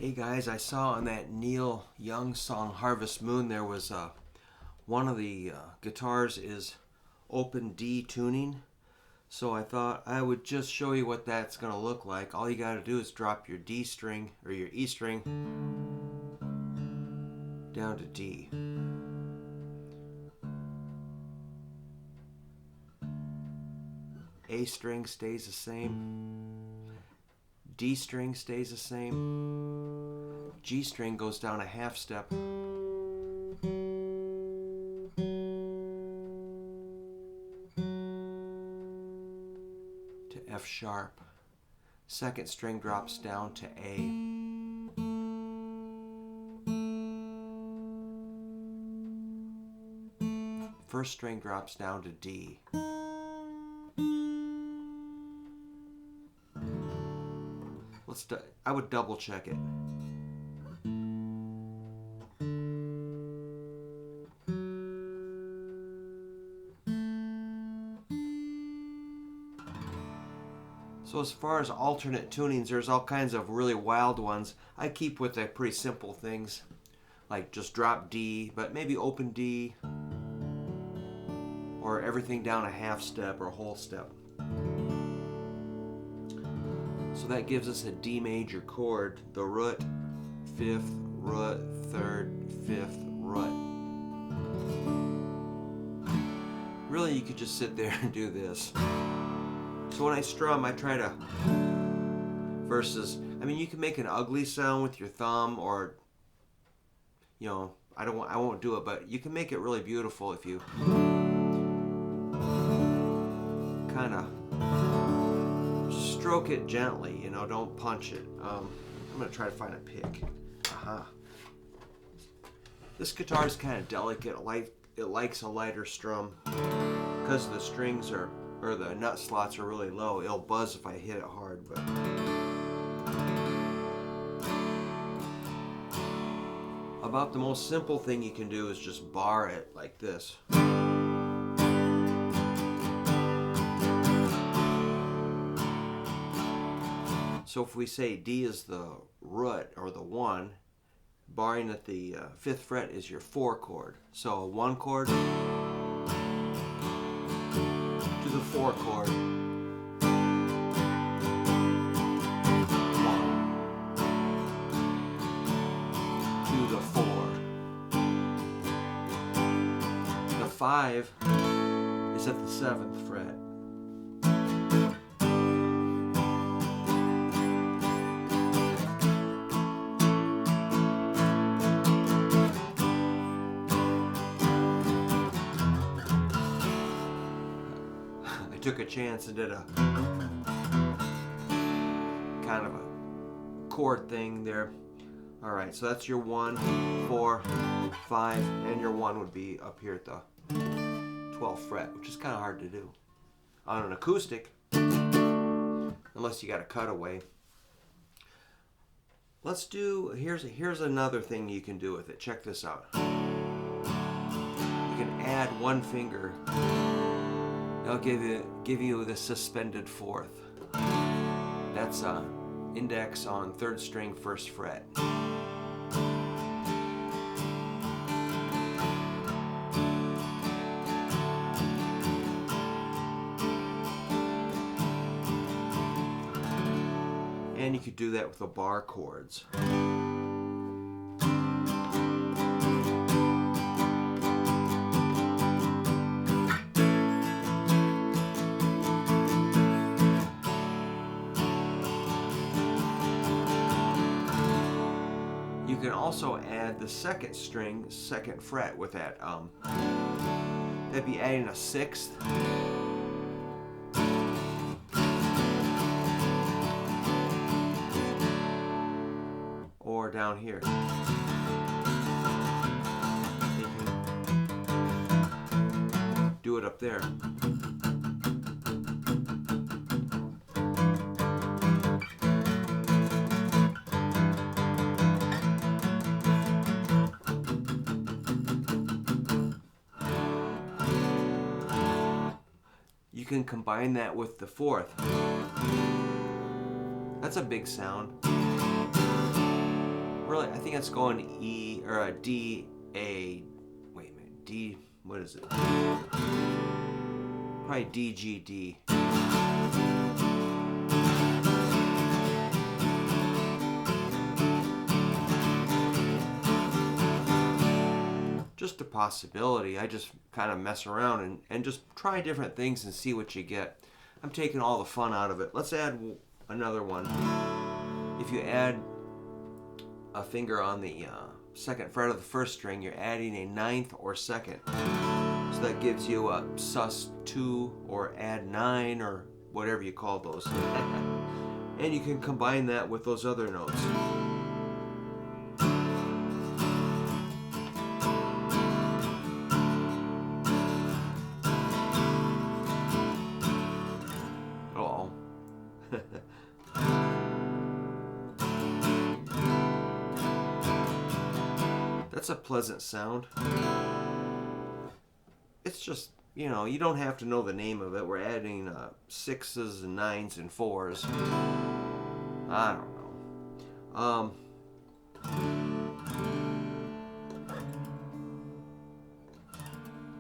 Hey guys, I saw on that Neil Young song Harvest Moon there was one of the guitars is open D tuning. So I thought I would just show you what that's going to look like. All you got to do is drop your D string or your E string down to D. A string stays the same. D string stays the same. G string goes down a half step. To F sharp. Second string drops down to A. First string drops down to D. I would double check it. So as far as alternate tunings, there's all kinds of really wild ones. I keep with the pretty simple things, like just drop D, but maybe open D, or everything down a half step or a whole step. So that gives us a D major chord, the root, fifth, root, third, fifth, root. Really, you could just sit there and do this. So when I strum, I try to, you can make an ugly sound with your thumb, or, I won't do it, but you can make it really beautiful if you kind of stroke it gently, don't punch it. I'm going to try to find a pick. This guitar is kind of delicate. It likes a lighter strum because the strings or the nut slots are really low. It'll buzz if I hit it hard. But about the most simple thing you can do is just bar it like this. So if we say D is the root or the 1, barring at the 5th fret is your 4 chord. So a 1 chord to the 4 chord. 1 to the 4. The 5 is at the 7th fret. Took a chance and did a kind of a chord thing there. Alright, so that's your 1, 4, 5, and your 1 would be up here at the 12th fret, which is kind of hard to do on an acoustic, unless you got a cutaway. Let's do, here's another thing you can do with it. Check this out. You can add 1 finger. I'll give you the suspended 4th. That's index on 3rd string, 1st fret. And you could do that with the bar chords. You can also add the 2nd string, 2nd fret with that. That'd be adding a 6th. Or down here. You can do it up there. You can combine that with the 4th. That's a big sound. Really, I think it's going E or a D A. Wait a minute, D. What is it? Probably D G D. Just a possibility. I just kind of mess around and just try different things and see what you get. I'm taking all the fun out of it. Let's add another one. If you add a finger on the second fret of the first string, you're adding a ninth or second. So that gives you a sus2 or add 9 or whatever you call those. And you can combine that with those other notes. That's a pleasant sound. It's just, you know, you don't have to know the name of it. We're adding 6s and 9s and 4s. I don't know.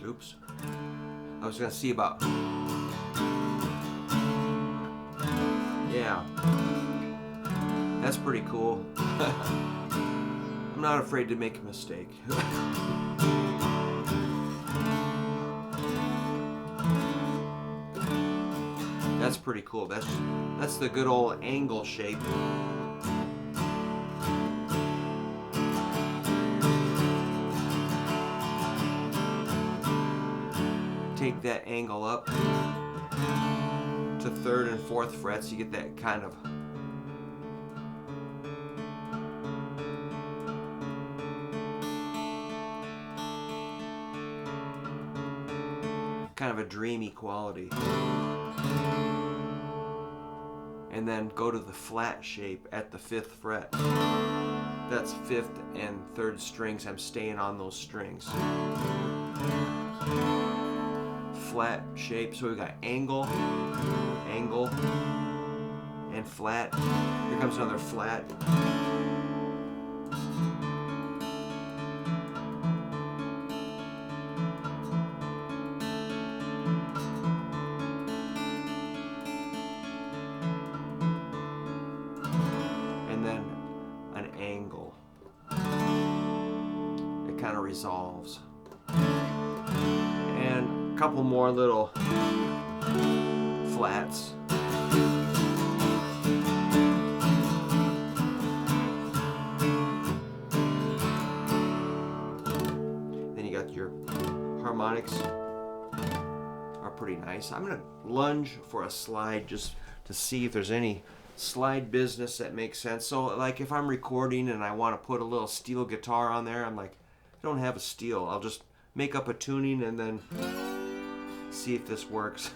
Oops. I was going to see about... Yeah. That's pretty cool. I'm not afraid to make a mistake. That's pretty cool. That's the good old angle shape. Take that angle up to 3rd and 4th frets. You get that kind of a dreamy quality. And then go to the flat shape at the 5th fret. That's 5th and 3rd strings. I'm staying on those strings. Flat shape. So we got angle, angle, and flat. Here comes another flat. Kind of resolves. And a couple more little flats. Then you got your harmonics are pretty nice. I'm going to lunge for a slide just to see if there's any slide business that makes sense. So like if I'm recording and I want to put a little steel guitar on there, I'm like, I don't have a steel. I'll just make up a tuning and then see if this works.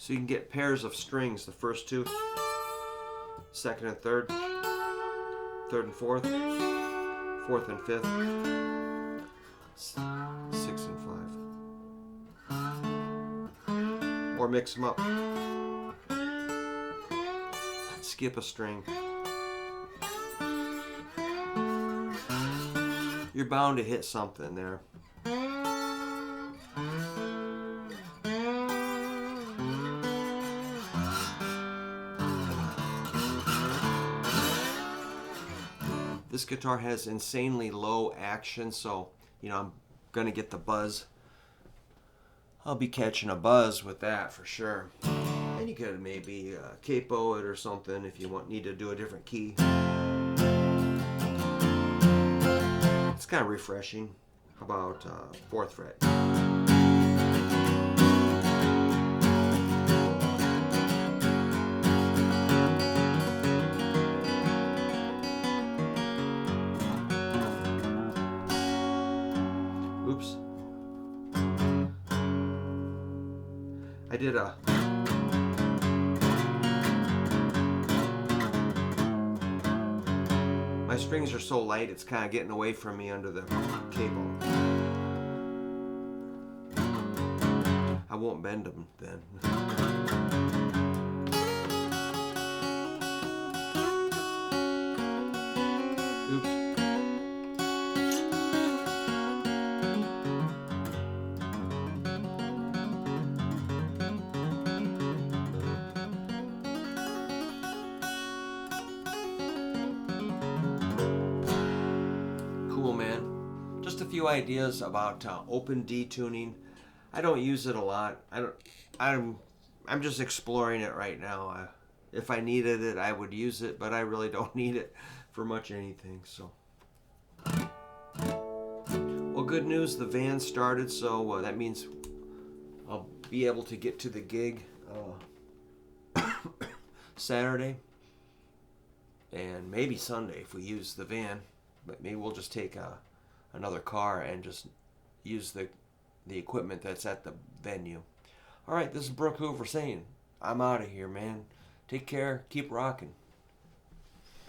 So you can get pairs of strings, the first two, 2nd and 3rd, 3rd and 4th, 4th and 5th, 6 and 5. Or mix them up. Skip a string. You're bound to hit something there. This guitar has insanely low action, so you know I'm gonna get the buzz. I'll be catching a buzz with that for sure. And you could maybe capo it or something if you need to do a different key. It's kind of refreshing. How about 4th fret? Oops. I did a... My strings are so light, it's kind of getting away from me under the cable. I won't bend them then. Oops. Cool, man. Just a few ideas about open D tuning. I don't use it a lot. I'm just exploring it right now. If I needed it, I would use it, but I really don't need it for much anything. So, well, good news. The van started, so that means I'll be able to get to the gig Saturday and maybe Sunday if we use the van. But maybe we'll just take another car and just use the equipment that's at the venue. All right, this is Brook Hoover saying, I'm out of here, man. Take care. Keep rocking.